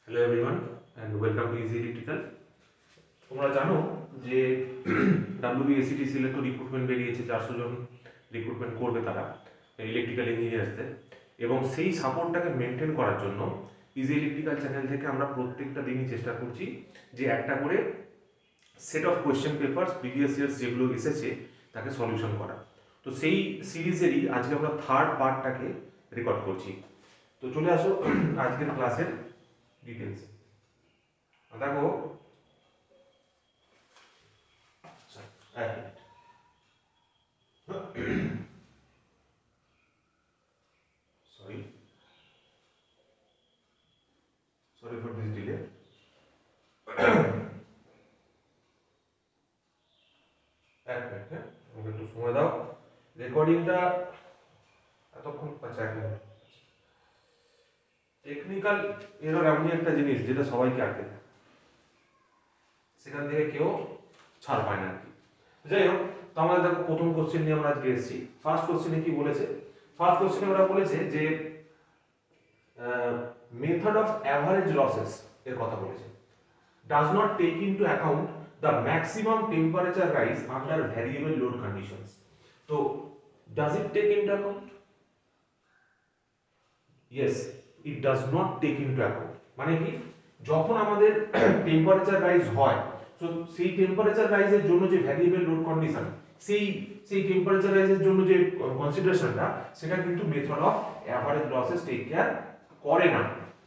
Hello everyone and welcome to easy electrical. তোমরা জানো যে WBSCTCL তো রিক্রুটমেন্ট বেরিয়েছে, 400 জন রিক্রুটমেন্ট করবে তারা ইলেকট্রিক্যাল ইঞ্জিনিয়ার্সদের, এবং সেই সাপোর্টটাকে মেনটেন করার জন্য ইজি ইলেকট্রিক্যাল চ্যানেল থেকে আমরা প্রত্যেকটা দিনই চেষ্টা করছি যে একটা করে set of question papers previous years যেগুলো এসেছে তাকে সলিউশন করা। তো সেই সিরিজেরই আজকে আমরা থার্ড পার্টটাকে রেকর্ড করছি। তো চলে আসো আজকের ক্লাসের ডিটেলস। দেখো, এক minute, sorry sorry for this delay. এক মিনিট, হ্যাঁ, আমাকে একটু সময় দাও। রেকর্ডিংটা এতক্ষণ, আচ্ছা এক মিনিট। টেকনিক্যাল এরর এমনই একটা জিনিস যেটা সবাইকে আটকে দেয়, সেখান থেকে কেউ ছাড় পায় না আর কি। যাই হোক, তো আমাদের দেখো প্রথম কোশ্চেন নিয়ে আমরা আজকে এসেছি। ফার্স্ট কোশ্চেনে কি বলেছে? ফার্স্ট কোশ্চেনে ওরা বলেছে যে মেথড অফ অ্যাভারেজ লসেস এর কথা বলেছে। Does not take into account the maximum temperature rise under variable load conditions. So, does it take into account? Yes, it does not take into account. মানে কি, যখন আমাদের টেম্পারেচার রাইজ হয়, তো সেই টেম্পারেচার রাইজের জন্য যে ভ্যারিয়েবল লোড কন্ডিশন, সেই সেই টেম্পারেচার রাইজের জন্য যে কনসিডারেশনটা, সেটা কিন্তু method of average losses take care করে না।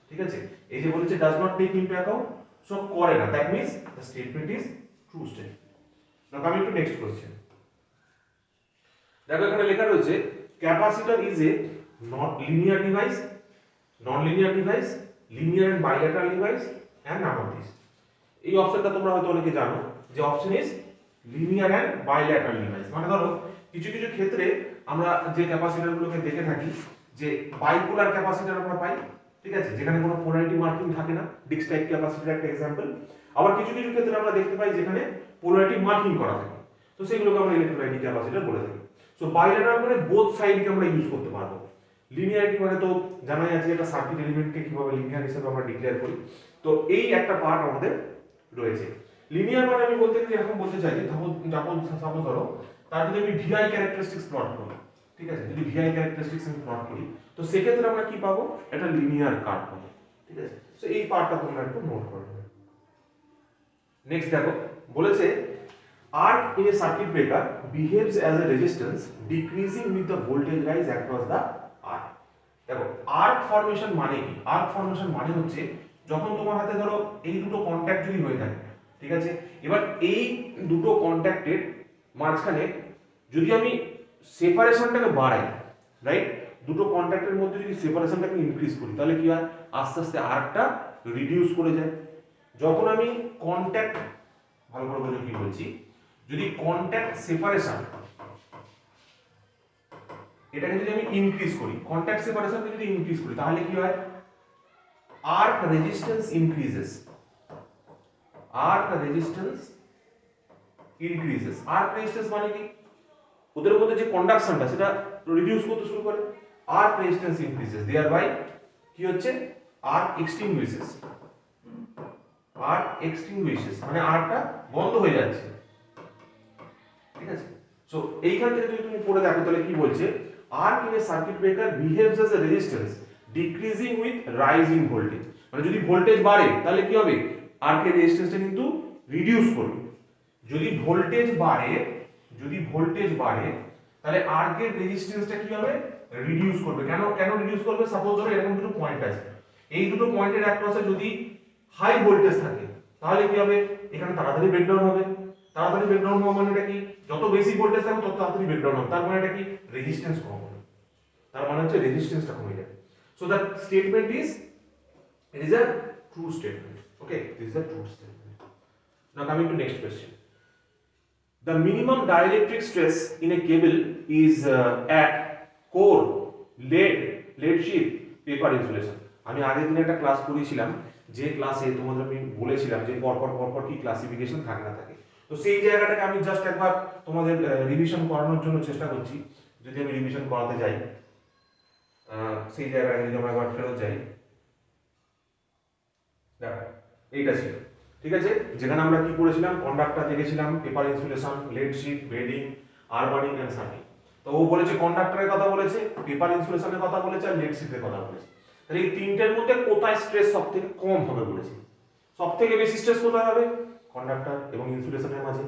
ঠিক আছে, এই যে বলেছে does not take into account, so করে না, that means the statement is true statement. Now coming to next question. দেখো এখানে লেখা রয়েছে capacitor is a not linear device, non-linear device, linear and bilateral device, and none of these. এই অপশনটা তোমরা হয়তো অনেকে জানো যে option is linear and bilateral device. মানে ধরো কিছু কিছু ক্ষেত্রে আমরা যে ক্যাপাসিটরগুলোকে দেখে থাকি যে বাইপোলার ক্যাপাসিটর আমরা পাই, ঠিক আছে, যেখানে কোনো পোলারিটি মার্কিং থাকে না, ডিস্ক টাইপ ক্যাপাসিটর একটা एग्जांपल। আবার কিছু কিছু ক্ষেত্রে আমরা দেখতে পাই যেখানে পোলারিটি মার্কিং করা থাকে, তো সেগুলোকে আমরা ইলেকট্রোলাইটিক ক্যাপাসিটর বলে থাকি। সো বাইল্যাটারাল মানে বোথ সাইডকে আমরা ইউজ করতে পারবো। লিনিয়ারিটি মানে তো জানাই আছে একটা সার্কিট এলিমেন্টকে কিভাবে লিনিয়ার হিসেবে আমরা ডিক্লেয়ার করি, তো এই একটা পার্ট আমাদের রয়েছে। লিনিয়ার মানে আমি বলতে গেলে এরকম বলতে চাই যে সাপোজ ধরো তার যদি আমি ভিআই ক্যারেক্টারিস্টিক্স প্লট করি, ঠিক আছে, যদি ভিআই ক্যারেক্টারিস্টিক্স আমি প্লট করি, তো সেক্ষেত্রে আমরা কি পাবো, একটা লিনিয়ার কার্ভ পাবো। ঠিক আছে, সো এই পার্টটা তোমরা একটু নোট করে নেবে। নেক্সট দেখো বলেছে arc in a circuit breaker behaves as a resistance decreasing with the voltage rise across the arc. দেখো আর্ক ফর্মেশন মানে কি? আর্ক ফর্মেশন মানে হচ্ছে যখন তোমার হাতে ধরো এই দুটো কন্ট্যাক্ট যদি হয়ে থাকে, ঠিক আছে, এবার এই দুটো কন্ট্যাক্টের মাঝখানে যদি আমি সেপারেশনটাকে বাড়াই, রাইট, দুটো কন্ট্যাক্টের মধ্যে যদি সেপারেশনটাকে ইনক্রিজ করি, তাহলে কি হয়, আস্তে আস্তে আর্কটা রিডিউস করে যায়। যখন আমি কন্ট্যাক্ট, ভালো করে বোঝো কি বলছি, যদি কন্ট্যাক্ট সেপারেশন এটাকে যদি আমি ইনক্রিজ করি, কন্ট্যাক্ট সেপারেশনকে যদি ইনক্রিজ করি, তাহলে কি হয়, arc resistance increases, arc resistance increases. Arc resistance মানে কি, ওদের মধ্যে যে কন্ডাকশনটা সেটা রিডিউস করতে শুরু করে, arc resistance increases, thereby কি হচ্ছে, আর্ক এক্সটিংগুইশেস, আর্ক এক্সটিংগুইশেস মানে আর্কটা বন্ধ হয়ে যাচ্ছে। ঠিক আছে, সো এইখান থেকে যদি তুমি পড়ে দেখো তাহলে কি বলছে, arc in a circuit breaker behaves as a resistance decreasing with rising voltage। মানে যদি ভোল্টেজ বাড়ে তাহলে কি হবে, আর্ক এর রেজিস্ট্যান্সটা কিন্তু রিডিউস করবে। যদি ভোল্টেজ বাড়ে, যদি ভোল্টেজ বাড়ে তাহলে আর্ক এর রেজিস্ট্যান্সটা কি হবে, রিডিউস করবে। কেন কেন রিডিউস করবে? সাপোজ ধরো এরকম দুটো পয়েন্ট আছে, এই দুটো পয়েন্টের অ্যাক্রসে যদি হাই ভোল্টেজ থাকে তাহলে কি হবে, এখানে তাড়াতাড়ি ব্রেকডাউন হবে। তাড়াতাড়ি ব্রেকডাউন হওয়া মানেটা কি, যত বেশি ভোল্টেজ থাকবে তত তাড়াতাড়ি ব্রেকডাউন হবে, তার মানে এটা কি, রেজিস্ট্যান্স কম হবে, তার মানে হচ্ছে রেজিস্ট্যান্সটা কমে যাবে। So that statement is, it is a true statement. Okay, this is a true statement. Now coming to next question. The minimum dielectric stress in a cable is at core, lead sheet, paper insulation. আমি আগের দিন একটা class করেছিলাম, যে ক্লাসে তোমাদের আমি বলেছিলাম যে পরপর কি ক্লাসিফিকেশন থাকে না থাকে, তো সেই জায়গাটাকে আমি জাস্ট একবার তোমাদের রিভিশন করানোর জন্য চেষ্টা করছি। যদি আমি রিভিশন করাতে যাই, সেই জায়গাটা যদি আমরা একবার ফেরত যাই, দেখো এইটা ছিল, ঠিক আছে, যেখানে আমরা কি করেছিলাম, কন্ডাক্টর দেখেছিলাম, paper insulation, lead sheet, bedding, আরবানিং এন্ড সার্কিট। তো ও বলেছে কন্ডাক্টরের কথা বলেছে, পেপার ইনসুলেশনের কথা বলেছে, আর লেড শিটের কথা বলেছে। তাহলে এই তিনটের মধ্যে কোথায় স্ট্রেস সবথেকে কম হবে বলেছি? সবথেকে বেশি স্ট্রেস কোথায় হবে? কন্ডাক্টর এবং ইনসুলেশনের মাঝে,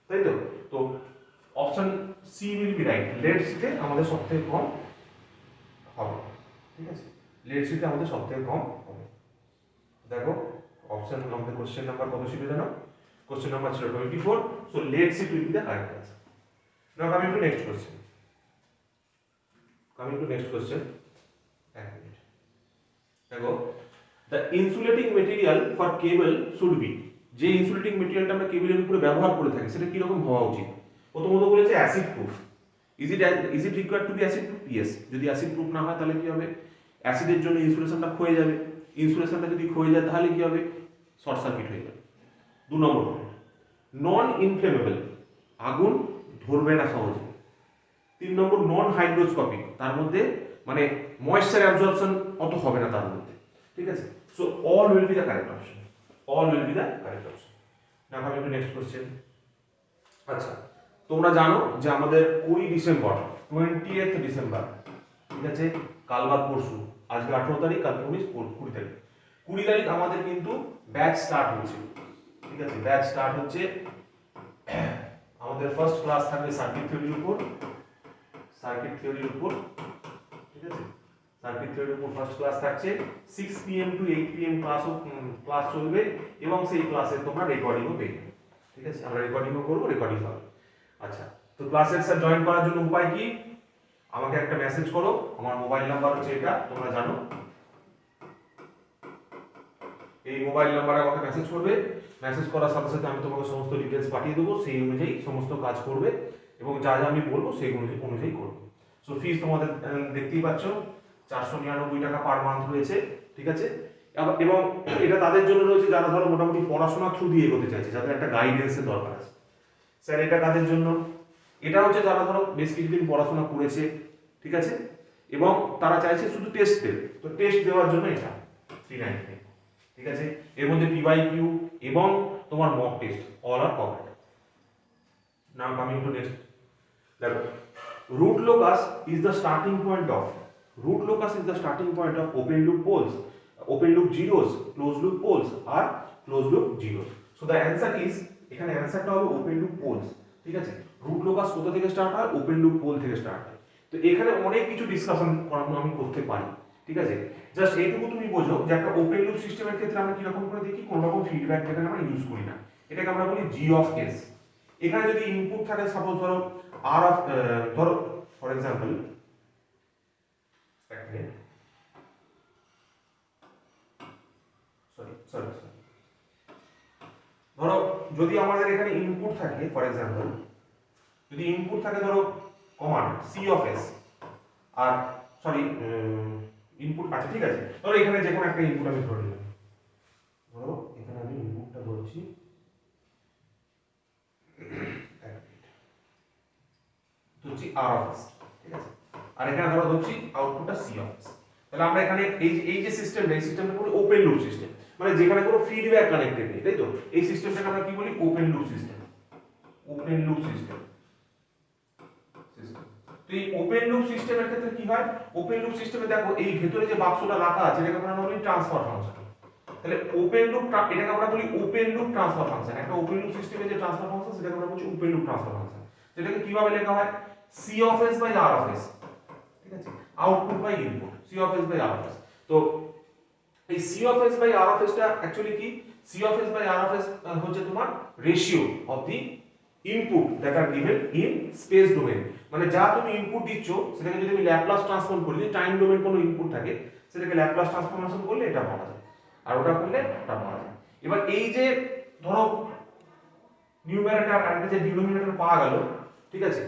তাই তো? তো option C will be right, লেড শিটে আমাদের সবথেকে কম হবে, ঠিক আছে, লেড শিটে আমাদের সবথেকে কম হবে। দেখো অপশন আমাদের কোশ্চেন নাম্বার কত ছিল জানো? কোশ্চেন নাম্বার ছিল 24, so let see will B the correct answer. Now coming to next question, coming to next question, এক মিনিট। দেখো the insulating material for cable should be, যে ইনসুলেটিং মেটেরিয়ালটা আমরা কেবলের উপরে ব্যবহার করে থাকি সেটা কি রকম হওয়া উচিত? প্রথমত বলেছে acid proof. Is it required to be acid proof? Yes. যদি অ্যাসিড প্রুফ না হয় তাহলে কি হবে? অ্যাসিডের জন্য ইনসুলেশনটা ক্ষয়ে যাবে, ইনসুলেশনটা যদি ক্ষয়ে যায় তাহলে কি হবে? শর্ট সার্কিট হয়ে যাবে। 2 নম্বর নন ইনফ্লেমেবল, আগুন ধরবে না সহজে। 3 নম্বর নন হাইড্রোস্কোপিক, তার মধ্যে মানে ময়েশ্চার অ্যাবজর্পশন অত হবে না তার মধ্যে, ঠিক আছে। So all will be the correct option, all will be the correct option. Now coming to next question. আচ্ছা, তোমরা জানো যে আমাদের 20 ডিসেম্বর, 20th ডিসেম্বর, ঠিক আছে, কাল বাদ পরশু, আজকে 18 তারিখ, কালকে 20 তারিখ, 20 তারিখ আমাদের কিন্তু ব্যাচ স্টার্ট হচ্ছে, ঠিক আছে, ব্যাচ স্টার্ট হচ্ছে। আমাদের ফার্স্ট ক্লাস থাকবে সার্কিট থিওরির উপর, সার্কিট থিওরির উপর, ঠিক আছে, সার্কিট থিওরির উপর ফার্স্ট ক্লাস থাকছে। 6 pm টু 8 pm ক্লাস চলবে এবং সেই ক্লাসে তোমরা রেকর্ডিংও পেয়ে যাবে, ঠিক আছে, আমরা রেকর্ডিংও করব, রেকর্ডিং হবে। আচ্ছা, তো ক্লাসের স্যার জয়েন করার জন্য উপায় কি? আমাকে একটা মেসেজ করো, আমার মোবাইল নাম্বার হচ্ছে এটা, তোমরা জানো, এই মোবাইল নাম্বারে আমাকে মেসেজ করবে। মেসেজ করার সাথে সাথে আমি তোমাকে সমস্ত ডিটেইলস পাঠিয়ে দেবো, সেই অনুযায়ী সমস্ত কাজ করবে এবং যা যা আমি বলবো সেই অনুযায়ী করবে। সো ফিস তোমাদের দেখতেই পাচ্ছ 499 টাকা পার মান্থ রয়েছে, ঠিক আছে। এবং এটা তাদের জন্য রয়েছে যারা ধরো মোটামুটি পড়াশোনা থ্রু দিয়ে এগোতে চাইছে, যাদের একটা গাইডেন্সের দরকার আছে। স্যার এটা কাদের জন্য? এটা হচ্ছে যারা ধরো বেশ কিছুদিন পড়াশোনা করেছে, ঠিক আছে, এবং তারা চাইছে শুধু টেস্ট দেবে, তো টেস্ট দেওয়ার জন্য এটা 399, ঠিক আছে। এর মধ্যে পিওয়াইকিউ এবং তোমার mock test all are covered. Now coming to next, দেখো root locus is the starting point of, root locus is the starting point of open loop poles, open loop zeros, closed loop poles আর closed loop zeros. So the answer is, এখানে অ্যানসারটা হবে open loop polls, ঠিক আছে। Root locus কোথা থেকে start হয়? Open loop pole থেকে start হয়। তো এখানে অনেক কিছু ডিসকাশন করানো আমি করতে পারি, ঠিক আছে। জাস্ট এইটুকু তুমি বোঝো যে একটা ওপেন লুপ সিস্টেমের ক্ষেত্রে আমরা কি রকম করে দেখি, কোনো রকম ফিডব্যাক যেখানে আমরা ইউজ করি না, এটাকে আমরা বলি জি অফ এস। এখানে যদি ইনপুট থাকে সাপোজ ধরো আর অফ, ধরো ফর এক্সাম্পল, সরি, ধরো যদি আমাদের এখানে ইনপুট থাকে, ফর এক্সাম্পল যদি ইনপুট থাকে ধরো কমান্ড সি অফ এস, আর সরি ইনপুট, আচ্ছা ঠিক আছে, ধরো এখানে যে কোনো একটা ইনপুট আমি ধরে নিলাম, ধরো এখানে আমি ইনপুটটা ধরছি, ধরছি আর অফ এস, ঠিক আছে, আর এখানে ধরো ধরছি আউটপুটটা সি অফ এস। তাহলে আমরা এখানে এই যে সিস্টেমটা, এই সিস্টেমটা পুরো ওপেন লুপ সিস্টেম, মানে যেখানে কোনো ফিডব্যাক কানেক্টেড নেই, তাই তো। এই সিস্টেমটাকে আমরা কি বলি? Open loop system, open loop system. তো এই ওপেন লুপ সিস্টেমের ক্ষেত্রে কি হয়? ওপেন লুপ সিস্টেমে দেখো এই ভেতরে যে বাক্সটা রাখা আছে এটাকে আমরা বলি ট্রান্সফার ফাংশন। তাহলে ওপেন লুপ, এটাকে আমরা বলি ওপেন লুপ ট্রান্সফার ফাংশন। একটা ওপেন লুপ সিস্টেমে যে ট্রান্সফার ফাংশন সেটাকে আমরা বলি ওপেন লুপ ট্রান্সফার ফাংশন। এটাকে কিভাবে লেখা হয়? C of S by R of S, ঠিক আছে, output by input, C of S by R of S. তো এই C of S by R of এসটা অ্যাকচুয়ালি কি? C of S by R of S হচ্ছে তোমার ratio of the input that are given in space domain. মানে যা তুমি input দিচ্ছ সেটাকে যদি আমি ল্যাপ্লাস ট্রান্সফর্ম করি, যদি টাইম ডোমেন কোনো ইনপুট থাকে সেটাকে ল্যাপ্লাস ট্রান্সফরমেশন করলে এটা পাওয়া যায়, আর ওটা করলে ওটা পাওয়া যায়। এবার এই যে ধরো নিউমারেটর আর যে ডিনোমিনেটর পাওয়া গেল, ঠিক আছে,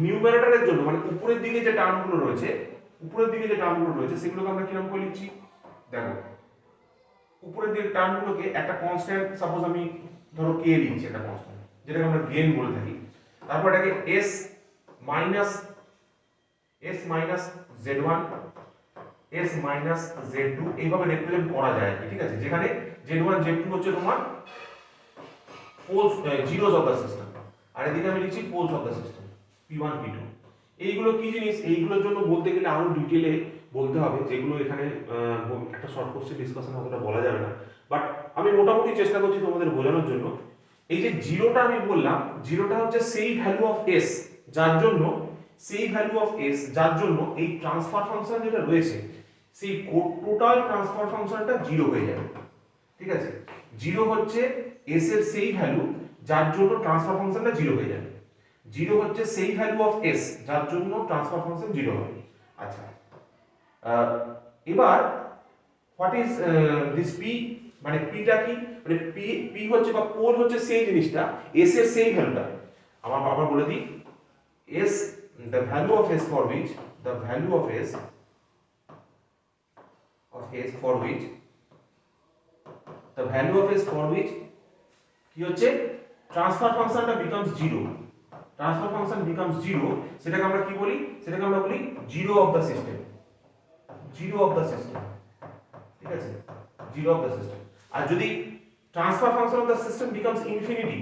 নিউমারেটরের জন্য মানে উপরের দিকে যে টার্মগুলো রয়েছে, উপরের দিকে যে টার্মগুলো রয়েছে সেগুলোকে আমরা কিরকম করে লিখছি? দেখো উপরের দিকে টার্মগুলোকে একটা কনস্ট্যান্ট, সাপোজ আমি ধরো কে লিখছি, একটা কনস্ট্যান্ট যেটাকে আমরা গেইন বলে থাকি, তারপর এটাকে s minus z1 s minus z2 এইভাবে রিপ্রেজেন্ট করা যায় আর কি, ঠিক আছে, যেখানে z1 z2 হচ্ছে তোমার poles zeros of the system, আর এদিকে আমি লিখছি polls of the system p1 p2। এইগুলো কি জিনিস, এইগুলোর জন্য বলতে গেলে আরো ডিটেইলে বলতে হবে, যেগুলো এখানে একটা শর্ট কোশ্চেন ডিসকাশন অতটা বলা যাবে না, বাট আমি মোটামুটি চেষ্টা করছি তোমাদের বোঝানোর জন্য। এই যে জিরোটা আমি বললাম, জিরোটা হচ্ছে সেই ভ্যালু অফ s যার জন্য এই ট্রান্সফার ফাংশন যেটা রয়েছে সেই টোটাল ট্রান্সফার ফাংশনটা জিরো হয়ে যাবে, ঠিক আছে। জিরো হচ্ছে s এর সেই ভ্যালু যার জন্য ট্রান্সফার ফাংশনটা জিরো হয়ে যাবে, জিরো হচ্ছে সেই ভ্যালু অফ s যার জন্য ট্রান্সফার ফাংশন জিরো হবে। আচ্ছা, এবার হোয়াট ইজ দিস p, মানে pটা কি, মানে p হচ্ছে বা পোল হচ্ছে সেই জিনিসটা s এর সেই ভ্যালুটা। আবার বলে দিই, s the value of s for which কি হচ্ছে ট্রান্সফার ফাংশনটা becomes zero, transfer function becomes zero, সেটাকে আমরা কি বলি, সেটাকে আমরা বলি জিরো অফ দ্য সিস্টেম, ঠিক আছে, জিরো অফ দ্য সিস্টেম। আর যদি transfer function of the system becomes infinity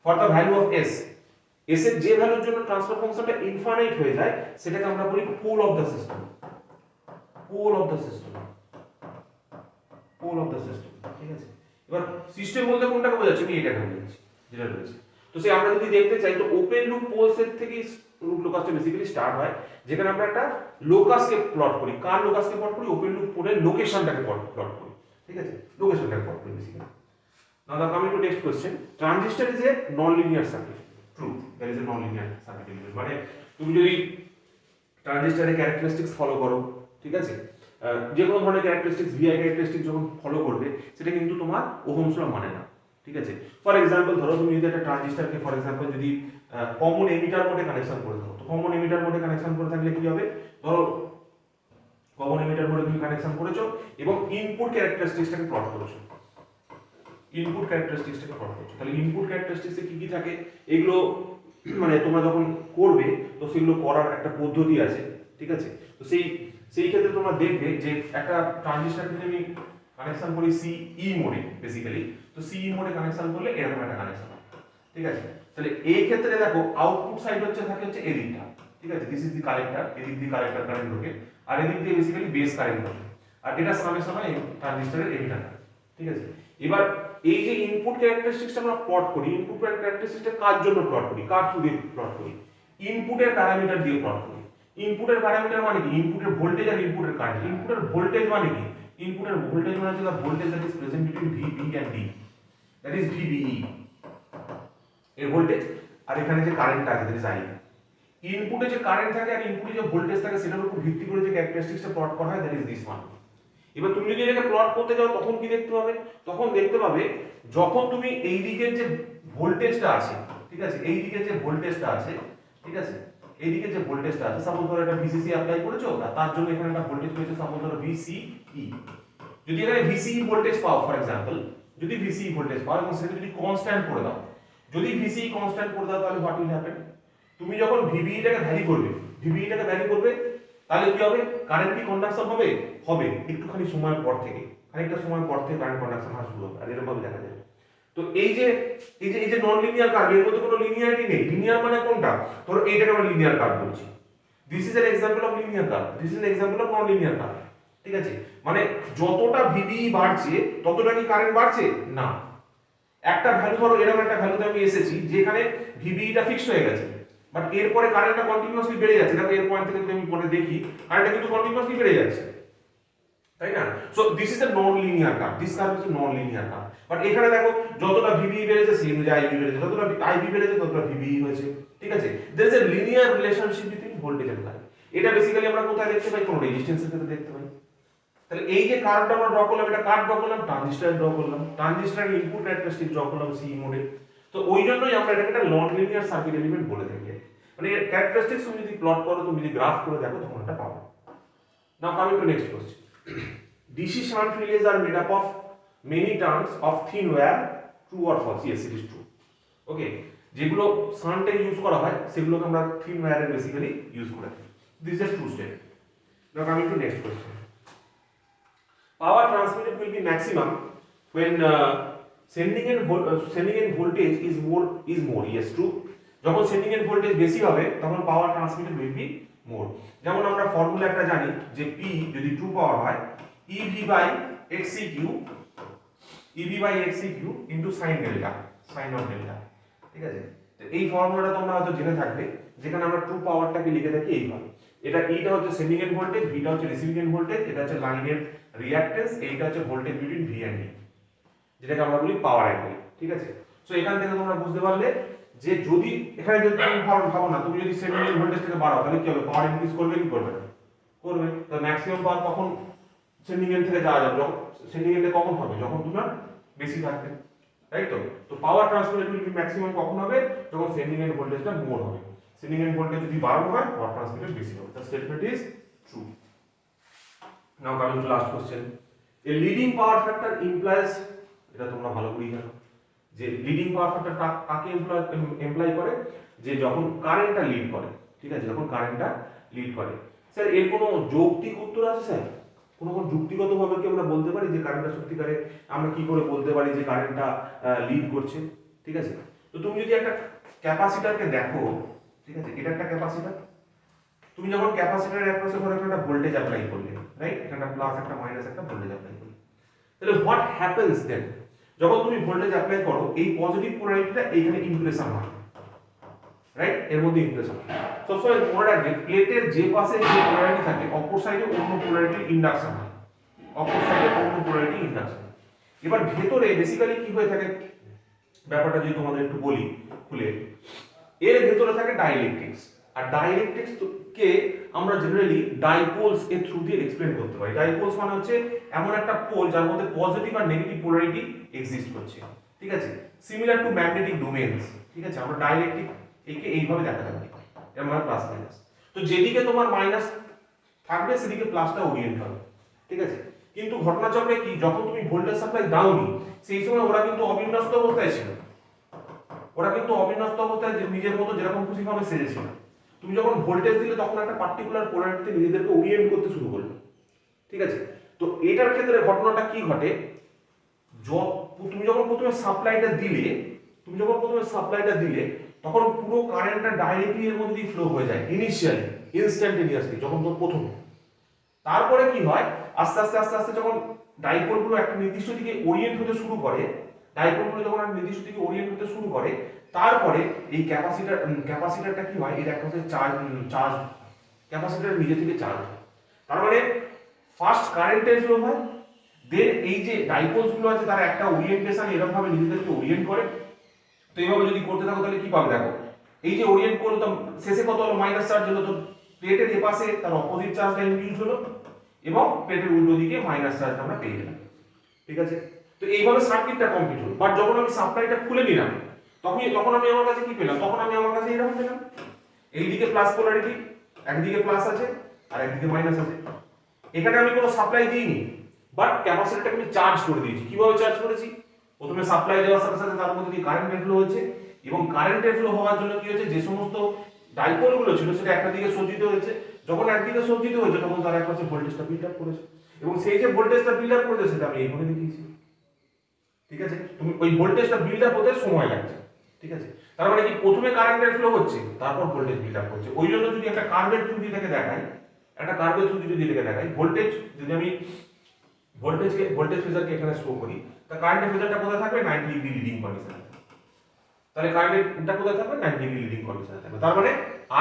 for the value of s, s এর যে ভ্যালুর জন্য ট্রান্সফার ফাংশনটা ইনফাইনাইট হয়ে যায় সেটাকে আমরা বলি পোল অফ দ্য সিস্টেম, ঠিক আছে। এবার সিস্টেম বলতে কোনটাকে বোঝাচ্ছি, আমি এটাকে বোঝাচ্ছি যেটা রয়েছে। তো সেই আমরা যদি দেখতে চাই তো ওপেন লুপ পোল সেট থেকে লুপ লোকাসটা বেসিক্যালি স্টার্ট হয়, যেখানে আমরা একটা লোকাসকে প্লট করি। কার লোকাসকে প্লট করি? ওপেন লুপ পোলের লোকেশনটাকে প্লট করি, ঠিক আছে, লোকেশনটাকে প্লট করি basically. Now coming to next question, transistor is a non linear circuit. True, that is a non linear circuit element. মানে তুমি যদি ট্রানজিস্টরের ক্যারেক্টারিস্টিক্স ফলো করো, ঠিক আছে, যে কোনো ধরনের ক্যারেক্টারিস্টিক্স ভিআই ক্যারেক্টারিস্টিক্স যখন ফলো করবে সেটা কিন্তু তোমার ওহমস ল মানে না, ঠিক আছে। ফর এক্সাম্পল ধরো তুমি যদি একটা ট্রানজিস্টরকে ফর এক্সাম্পল যদি কমন এমিটার মোডে কানেকশন করে দাও, তো কমন এমিটার মোডে কানেকশন করে থাকলে কি হবে, ধরো কমন এমিটার মোডে তুমি কানেকশন করেছো এবং ইনপুট ক্যারেক্টারিস্টিক্সটাকে প্লট করেছো, তাহলে ইনপুট ক্যারেক্টারিস্টিক্সে কি কি থাকে এগুলো মানে তোমরা যখন করবে তো সেগুলো করার একটা পদ্ধতি আছে, ঠিক আছে। তো সেই ক্ষেত্রে তোমরা দেখবে যে একটা ট্রানজিস্টর যদি আমি কানেকশন করি সিই মোডে বেসিক্যালি, তো সিই মোডে কানেকশন করলে এরকম একটা কানেকশন, ঠিক আছে। তাহলে এই ক্ষেত্রে দেখো আউটপুট সাইড হচ্ছে এদিকটা, ঠিক আছে, দিস ইজ দি কালেক্টর, এদিক দিয়ে কালেক্টর কারেন্ট ঢোকে আর এদিক দিয়ে বেসিক্যালি বেস কারেন্ট ঢোকে, আর এটা সামেশন হয় ট্রানজিস্টরের এমিটার, ঠিক আছে। এবার এই যে ইনপুট ক্যারেক্টারিস্টিক্সটা আমরা প্লট করি, ইনপুট ক্যারেক্টারিস্টিক্সটা কার জন্য প্লট করি, কার থ্রু দিয়ে প্লট করি, ইনপুটের প্যারামিটার দিয়ে প্লট করি। ইনপুটের প্যারামিটার মানে কি, ইনপুটের ভোল্টেজ আর ইনপুটের কারেন্ট। ইনপুটের ভোল্টেজ মানে কি, ইনপুটের ভোল্টেজ মানে হচ্ছে the voltage that is present between VB and D, that is VBE এর ভোল্টেজ, আর এখানে যে কারেন্টটা আছে দ্যাট ইজ I। ইনপুটে যে কারেন্ট থাকে আর ইনপুটে যে ভোল্টেজ থাকে সেটার উপর ভিত্তি করে যে ক্যারেক্টারিস্টিক্সটা প্লট করা হয় দ্যাট ইজ দিস ওয়ান। এবার তুমি যদি এটাকে প্লট করতে যাও তখন কি দেখতে পাবে, তখন দেখতে পাবে যখন তুমি এই দিকের যে ভোল্টেজটা আছে, ঠিক আছে, এই দিকের যে ভোল্টেজটা আছে, ঠিক আছে, এই দিকের যে ভোল্টেজটা আছে, সাপোজ ধরো এটা VCC অ্যাপ্লাই করেছো আর তার জন্য এখানে একটা ভোল্টেজ পেয়েছো, সাপোজ ধরো VCE। যদি এখানে VCE ভোল্টেজ পাও ফর এক্সাম্পল, যদি VCE ভোল্টেজ পাও এবং সেটা যদি কনস্ট্যান্ট করে দাও, যদি VCE কনস্ট্যান্ট করে দাও তাহলে হোয়াট উইল হ্যাপেন, তুমি যখন VBE টাকে ভ্যারি করবে তাহলে কি হবে, কারেন্ট কি কন্ডাকশন হবে, একটুখানি সময়ের পর থেকে, খানিকটা সময় পর থেকে কারেন্ট কন্ডাকশন হওয়া শুরু হবে, আর এরকম ভাবে দেখা যায়। তো এই যে নন লিনিয়ার কার্ভ, এর মধ্যে কোনো লিনিয়ারিটি নেই। লিনিয়ার মানে কোনটা, ধরো এইটাকে আমরা লিনিয়ার কার্ভ বলছি, this is an example of linear curve, this is an example of non linear curve, ঠিক আছে। মানে যতটা VBE বাড়ছে ততটা কি কারেন্ট বাড়ছে না, একটা ভ্যালু ধরো এরকম একটা ভ্যালুতে আমি এসেছি যেখানে VBE টা ফিক্সড হয়ে গেছে, বাট এরপরে কারেন্টটা কন্টিনিউয়াসলি বেড়ে যাচ্ছে, দেখো এর পয়েন্ট থেকে যদি আমি পরে দেখি কারেন্টটা কিন্তু কন্টিনিউয়াসলি বেড়ে যাচ্ছে, তাই না। So this is a non linear curve, this curve is a non linear curve. But এখানে দেখো যতটা VBE বেড়েছে সেই অনুযায়ী IB বেড়েছে, যতটা IB বেড়েছে ততটা VBE হয়েছে, ঠিক আছে। There is a linear relationship between voltage and current. এটা বেসিক্যালি আমরা কোথায় দেখতে পাই, কোন রেজিস্ট্যান্সের ক্ষেত্রে দেখতে পাই। তাহলে এই যে কার্ভটা আমরা ড্র করলাম, এটা কার্ভ ড্র করলাম, ট্রানজিস্টর ড্র করলাম, ট্রানজিস্টরের ইনপুট ক্যারেক্টারিস্টিক ড্র করলাম CE মোডে। তো ওই জন্যই আমরা এটাকে একটা নন লিনিয়ার সার্কিট এলিমেন্ট বলে থাকি, মানে এর ক্যারেক্টারিস্টিক্স তুমি যদি প্লট করো, তুমি যদি গ্রাফ করে দেখো তখন এটা পাবে। নাও coming to next question, DC shunt relays are made up of many turns of thin wire, true or false? Yes, it is true. Okay, যেগুলো শান্টে ইউজ করা হয় সেগুলোকে আমরা থিন ওয়্যারে বেসিক্যালি ইউজ করে থাকি, this is true statement. Now coming to next question, power transmitted will be maximum when sending end voltage is more, yes true. যখন sending and voltage বেশি হবে তখন পাওয়ার ট্রান্সমিটেড উইল বি মোর। যেমন আমরা formula একটা জানি যে P যদি ট্রু পাওয়ার হয় EV by XCQ into sine delta, sine of delta, ঠিক আছে। তো এই ফর্মুলাটা তোমরা হয়তো জেনে থাকবে, যেখানে আমরা ট্রু পাওয়ারটাকে লিখে থাকি এইভাবে, এটা ইটা হচ্ছে সেন্ডিং এন্ড ভোল্টেজ, ভিটা হচ্ছে রিসিভিং এন্ড ভোল্টেজ, এটা হচ্ছে লাইনের রিঅ্যাকট্যান্স, এইটা হচ্ছে ভোল্টেজ বিটুইন ভি এন্ড ই, যেটাকে আমরা বলি পাওয়ার অ্যাঙ্গেল, ঠিক আছে। সো এখান থেকে তোমরা বুঝতে পারলে যে যদি এখানে যদি তুমি ভাবো না, তুমি যদি সেন্ডিং এন্ড ভোল্টেজ থেকে বাড়াও তাহলে কি হবে, পাওয়ার ইনক্রিজ করবে কি করবে না, করবে। তো ম্যাক্সিমাম পাওয়ার কখন সেন্ডিং এন্ড থেকে যাওয়া যাবে, যখন সেন্ডিং এন্ডে কখন হবে, যখন তোমার বেশি থাকবে, তাই তো। তো পাওয়ার ট্রান্সমিটেড উইল বি ম্যাক্সিমাম কখন হবে, যখন সেন্ডিং এন্ড ভোল্টেজটা মোর হবে। সেন্ডিং এন্ড ভোল্টেজ যদি বাড়ানো হয় পাওয়ার ট্রান্সমিটেড বেশি হবে। The statement is true. Now coming to last question, a leading power factor implies, এটা তোমরা ভালো করেই জানো যে লিডিং পাওয়ার ফ্যাক্টর কাকে এমপ্লাই করে, যে যখন কারেন্টটা লিড করে, ঠিক আছে, যখন কারেন্টটা লিড করে। স্যার এর কোনো যৌক্তিক উত্তর আছে স্যার? কোনো যুক্তিগত ভাবে কি আমরা বলতে পারি যে কারেন্টটা সত্যিকারে, আমরা কি করে বলতে পারি যে কারেন্টটা লিড করছে, ঠিক আছে। তো তুমি যদি একটা ক্যাপাসিটরকে দেখো, ঠিক আছে, এটা একটা ক্যাপাসিটর, তুমি যখন ক্যাপাসিটরের অ্যাক্রসে ধরো একটা ভোল্টেজ অ্যাপ্লাই করলে, রাইট, একটা প্লাস একটা মাইনাস একটা ভোল্টেজ অ্যাপ্লাই করলে, তাহলে হোয়াট হ্যাপেন্স দেন, যখন তুমি ভোল্টেজ অ্যাপ্লাই করো এই পজিটিভ পোলারিটিটা এইখানে ইমপ্রেশন হয়, রাইট, এর মধ্যে ইমপ্রেশন হয়। সবসময় মনে রাখবে প্লেটের যে পাশে যে পোলারিটি থাকে অপর সাইডে অন্য পোলারিটির ইন্ডাকশন হয়, অপর সাইডে অন্য পোলারিটি ইন্ডাকশন। এবার ভেতরে বেসিক্যালি কি হয়ে থাকে ব্যাপারটা যদি তোমাদের একটু বলি খুলে, এর ভেতরে থাকে ডাইইলেকট্রিক্স, আর ডাইইলেকট্রিক্স কে আমরা জেনারেলি ডাইপোলস এর থ্রু দিয়ে এক্সপ্লেন করতে পারি। ডাইপোলস মানে হচ্ছে এমন একটা পোল যার মধ্যে পজিটিভ আর নেগেটিভ পোলারিটি এক্সিস্ট করছে, ঠিক আছে, সিমিলার টু ম্যাগনেটিক ডোমেইনস, ঠিক আছে। আমরা ডাইইলেকট্রিক একে এইভাবে দেখাতে পারি, এর মানে প্লাস মাইনাস। তো যেদিকে তোমার মাইনাস থাকবে সেদিকে প্লাসটা ওরিয়েন্ট হবে, ঠিক আছে। কিন্তু ঘটনাচক্রে কি, যখন তুমি ভোল্টেজ সাপ্লাই দাওনি সেই সময় ওরা কিন্তু অবিন্যস্ত অবস্থায় ছিল, ওরা কিন্তু অবিন্যস্ত অবস্থায় নিজের মতো যেরকম খুশি ভাবে সেজেছিল। তুমি যখন ভোল্টেজ দিলে তখন একটা পার্টিকুলার পোলারিটিতে নিজেদেরকে ওরিয়েন্ট করতে শুরু করলো, ঠিক আছে। তো এটার ক্ষেত্রে ঘটনাটা কি ঘটে, তুমি যখন প্রথমে সাপ্লাইটা দিলে তখন পুরো কারেন্টটা ডাইরেক্টলি এর মধ্যে দিয়ে ফ্লো হয়ে যায় ইনিশিয়ালি, ইনস্ট্যান্টেনিয়াসলি, যখন তোর প্রথম। তারপরে কি হয়, আস্তে আস্তে আস্তে আস্তে যখন ডাইপোলগুলো একটা নির্দিষ্ট দিকে ওরিয়েন্ট হতে শুরু করে, তারপরে এই ক্যাপাসিটরটা কি হয়, এর একটা হচ্ছে চার্জ ক্যাপাসিটর নিজে থেকে চার্জ হয়। তার মানে ফার্স্ট কারেন্টের ফ্লো হয়, দেন এই যে ডাইপোলস গুলো আছে তারা একটা ওরিয়েন্টেশন এরকম ভাবে নিজেদেরকে ওরিয়েন্ট করে। তো এইভাবে যদি করতে থাকো তাহলে কি পাবে, দেখো এই যে ওরিয়েন্ট করলো তো শেষে কত হলো, মাইনাস চার্জ হলো, তো প্লেটের এপাশে তার অপোজিট চার্জটা ইনডিউস হলো এবং প্লেটের উল্টো দিকে মাইনাস চার্জটা আমরা পেয়ে গেলাম, ঠিক আছে। তো এইভাবে সার্কিটটা কমপ্লিট হলো। বাট যখন আমি সাপ্লাইটা খুলে নিলাম তখন আমি আমার কাছে কি পেলাম, তখন আমি আমার কাছে এরকম পেলাম, এইদিকে প্লাস পোলারিটি, একদিকে প্লাস আছে আর একদিকে মাইনাস আছে। এখানে আমি কোনো সাপ্লাই দিইনি, বাট ক্যাপাসিটরটাকে আমি চার্জ করে দিয়েছি। কিভাবে চার্জ করেছি, প্রথমে সাপ্লাই দেওয়ার সাথে সাথে তার মধ্যে দিয়ে কারেন্টের ফ্লো হচ্ছে, এবং কারেন্টের ফ্লো হওয়ার জন্য কি হচ্ছে, যে সমস্ত ডাইপোল গুলো ছিল সেটা একটা দিকে সজ্জিত হয়েছে, যখন একদিকে সজ্জিত হয়েছে তখন তার একটা ভোল্টেজটা বিল্ড আপ করেছে, এবং সেই যে ভোল্টেজটা বিল্ড আপ করেছে সেটা আমি এইভাবে দেখিয়েছি, ঠিক আছে। তুমি ওই ভোল্টেজটা বিল্ড আপ হতে সময় লাগছে, ঠিক আছে। তার মানে কি, প্রথমে কারেন্টের ফ্লো হচ্ছে তারপর ভোল্টেজ বিল্ড আপ করছে। ওই জন্য যদি একটা কার্ভের থ্রু দিয়ে দেখাই, ভোল্টেজ যদি আমি ভোল্টেজ ফেজারকে এখানে শো করি, তা কারেন্টের ফেজারটা কোথায় থাকবে, 90 ডিগ্রি লিডিং কন্ডিশনে। তাহলে কারেন্টটা কোথায় থাকবে, 90 ডিগ্রি লিডিং কন্ডিশনে থাকবে। তার মানে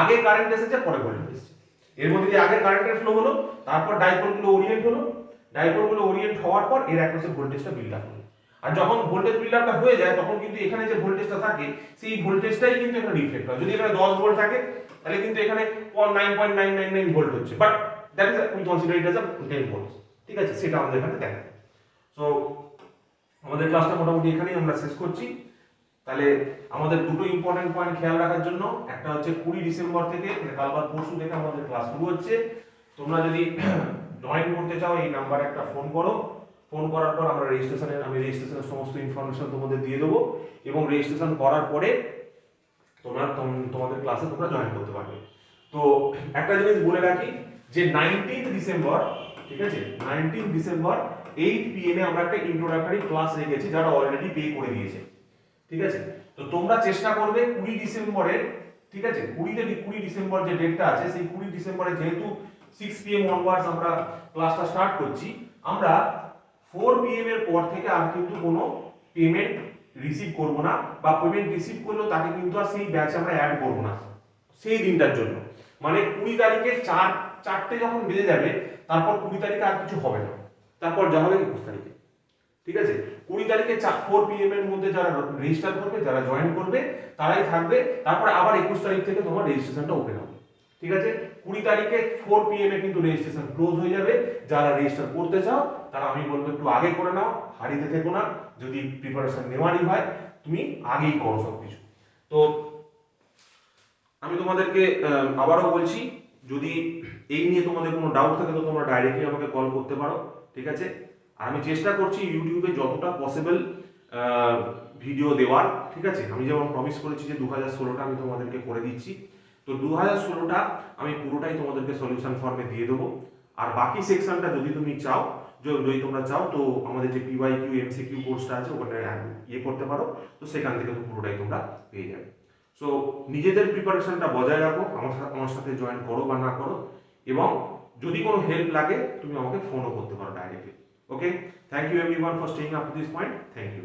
আগে কারেন্ট এসেছে পরে ভোল্টেজ এসেছে। এর মধ্যে দিয়ে আগে কারেন্টের ফ্লো হলো, তারপর ডাইপোলগুলো ওরিয়েন্ট হলো, ডাইপোলগুলো ওরিয়েন্ট হওয়ার পর এর অ্যাক্রসে ভোল্টেজটা বিল্ড আপ হলো। আর যখন ভোল্টেজ বিল্ড আপটা হয়ে যায় তখন কিন্তু এখানে যে ভোল্টেজটা থাকে সেই ভোল্টেজটাই কিন্তু এখানে রিফ্লেক্ট হয়। যদি এখানে 10 ভোল্ট থাকে তাহলে কিন্তু এখানে 9.999 ভোল্ট হচ্ছে, but that is we consider it as a 10 volt, ঠিক আছে। সেটা আমাদের এখানে দেখা। সো আমাদের ক্লাসটা মোটামুটি এখানেই আমরা শেষ করছি। তাহলে আমাদের দুটো ইম্পর্টেন্ট পয়েন্ট খেয়াল রাখার জন্য, একটা হচ্ছে 20 ডিসেম্বর থেকে, কাল বা পরশু থেকে আমাদের ক্লাস শুরু হচ্ছে। তোমরা যদি জয়েন করতে চাও এই নাম্বারে একটা ফোন করো, ফোন করার পর আমি রেজিস্ট্রেশনের সমস্ত ইনফরমেশন তোমাদের দিয়ে দেবো, এবং রেজিস্ট্রেশন করার পরে তোমাদের ক্লাসে তোমরা জয়েন করতে পারবে। তো একটা জিনিস বলে রাখি যে 19 ডিসেম্বর, ঠিক আছে, 19 ডিসেম্বর 8 pm এ আমরা একটা ইন্ট্রোডাক্টরি ক্লাস রেখেছি যারা অলরেডি পে করে দিয়েছে, ঠিক আছে। তো তোমরা চেষ্টা করবে 20 ডিসেম্বরের, ঠিক আছে, 20 ডিসেম্বর যে ডেটটা আছে সেই 20 ডিসেম্বরে যেহেতু 6 pm অনওয়ার্ডস আমরা ক্লাসটা স্টার্ট করছি, আমরা 4 pm এর পর থেকে আর কিন্তু কোনো পেমেন্ট রিসিভ করব না, বা পেমেন্ট রিসিভ করলেও তাকে কিন্তু আর সেই ব্যাচে আমরা অ্যাড করব না সেই দিনটার জন্য। মানে 20 তারিখে 4টে যখন বেজে যাবে তারপর 20 তারিখে আর কিছু হবে না, তারপর যা হবে 21 তারিখে, ঠিক আছে। 20 তারিখে 4 pm এর মধ্যে যারা রেজিস্টার করবে, যারা জয়েন করবে তারাই থাকবে, তারপরে আবার 21 তারিখ থেকে তোমার রেজিস্ট্রেশনটা ওপেন হবে, ঠিক আছে। 20 তারিখে 4 pm এ কিন্তু রেজিস্ট্রেশন ক্লোজ হয়ে যাবে। যারা রেজিস্টার করতে চাও তারা আমি বলবো একটু আগে করে নাও, হারিতে থেকো না। যদি প্রিপারেশন নেওয়ারই হয় তুমি আগেই করো সবকিছু। তো আমি তোমাদেরকে আবারও বলছি, যদি এই নিয়ে তোমাদের কোনো ডাউট থাকে তো তোমরা ডাইরেক্টলি আমাকে কল করতে পারো, ঠিক আছে। আর আমি চেষ্টা করছি ইউটিউবে যতটা পসিবল ভিডিও দেওয়ার, ঠিক আছে। আমি যেমন প্রমিস করেছি যে 2016টা আমি তোমাদেরকে করে দিচ্ছি, তো 2016টা আমি পুরোটাই তোমাদেরকে সলিউশন ফর্মে দিয়ে দেবো। আর বাকি সেকশনটা যদি তুমি চাও, যদি তোমরা চাও তো আমাদের যে পিওয়াইকিউ এমসিকিউ কোর্সটা আছে ওখানে ইয়ে করতে পারো, তো সেখান থেকে তো পুরোটাই তোমরা পেয়ে যাবে। সো নিজেদের প্রিপারেশনটা বজায় রাখো, আমার সাথে জয়েন করো বা না করো, এবং যদি কোনো হেল্প লাগে তুমি আমাকে ফোনও করতে পারো directly. Okay, thank you everyone for staying up to this point, thank you.